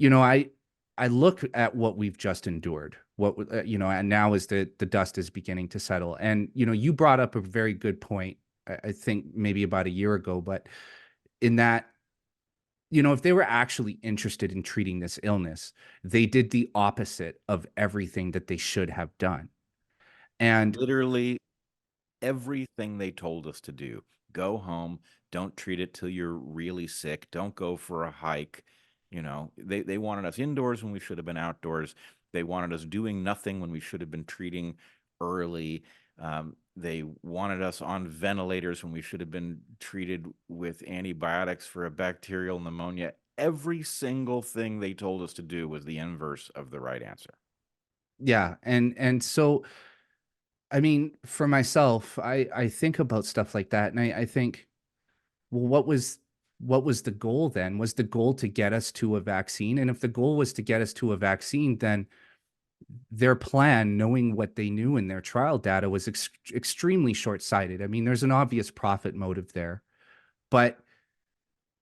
I look at what we've just endured, and now is the dust is beginning to settle. And you brought up a very good point. I think maybe about a year ago, but in that, if they were actually interested in treating this illness, they did the opposite of everything that they should have done. And Literally everything they told us to do. Go home, don't treat it till you're really sick, don't go for a hike. They wanted us indoors when we should have been outdoors. They wanted us doing nothing when we should have been treating early. They wanted us on ventilators when we should have been treated with antibiotics for a bacterial pneumonia. Every single thing they told us to do was the inverse of the right answer. yeah, and so I mean, for myself, I think about stuff like that, and I think, well, what was the goal then? Was the goal to get us to a vaccine? And if the goal was to get us to a vaccine, then their plan, knowing what they knew in their trial data, was extremely short-sighted. I mean, there's an obvious profit motive there, but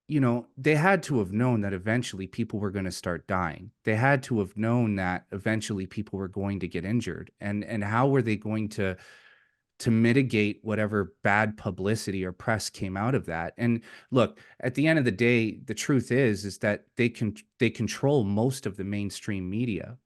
they had to have known that eventually people were going to start dying. They had to have known that eventually people were going to get injured. And how were they going to mitigate whatever bad publicity or press came out of that? And look, at the end of the day, the truth is that they control most of the mainstream media.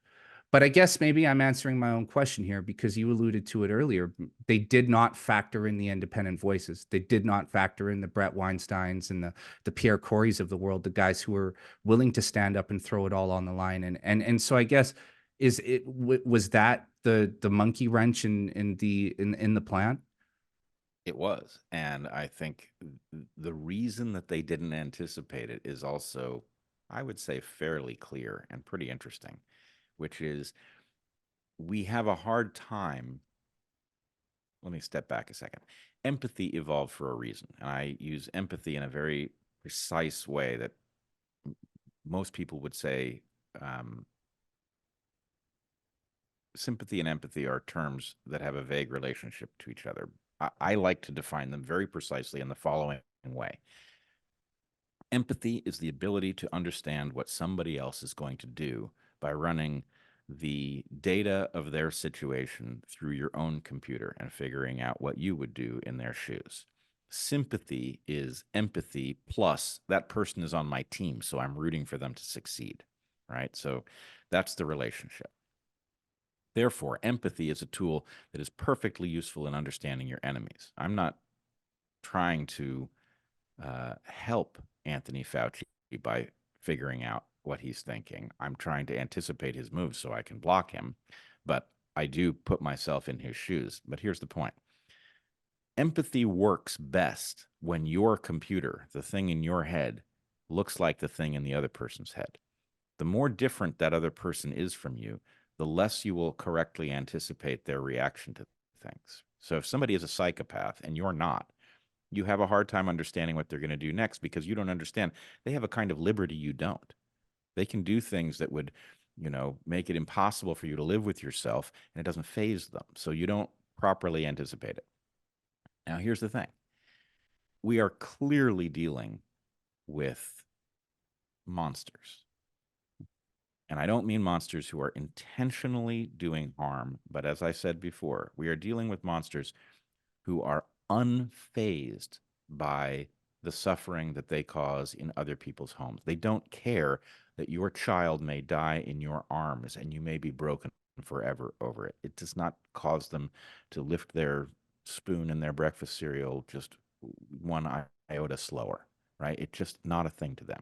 But I guess maybe I'm answering my own question here, because you alluded to it earlier. They did not factor in the independent voices. They did not factor in the Bret Weinsteins and the Pierre Corys of the world, the guys who were willing to stand up and throw it all on the line. And so I guess, was that the monkey wrench in the plan? It was. And I think the reason that they didn't anticipate it is also, I would say, fairly clear and pretty interesting, which is we have a hard time. Let me step back a second. Empathy evolved for a reason. And I use empathy in a very precise way that most people would say um, sympathy and empathy are terms that have a vague relationship to each other. I like to define them very precisely in the following way. Empathy is the ability to understand what somebody else is going to do by running the data of their situation through your own computer and figuring out what you would do in their shoes. Sympathy is empathy plus that person is on my team, so I'm rooting for them to succeed, right? So that's the relationship. Therefore, empathy is a tool that is perfectly useful in understanding your enemies. I'm not trying to help Anthony Fauci by figuring out what he's thinking. I'm trying to anticipate his moves so I can block him, but I do put myself in his shoes. But here's the point. Empathy works best when your computer, the thing in your head, looks like the thing in the other person's head. The more different that other person is from you, the less you will correctly anticipate their reaction to things. So if somebody is a psychopath and you're not, you have a hard time understanding what they're going to do next because you don't understand. They have a kind of liberty you don't. They can do things that would, make it impossible for you to live with yourself, and it doesn't phase them. So you don't properly anticipate it. Now, here's the thing. We are clearly dealing with monsters. And I don't mean monsters who are intentionally doing harm, but as I said before, we are dealing with monsters who are unfazed by the suffering that they cause in other people's homes. They don't care that your child may die in your arms and you may be broken forever over it. It does not cause them to lift their spoon in their breakfast cereal just one iota slower, right? It's just not a thing to them.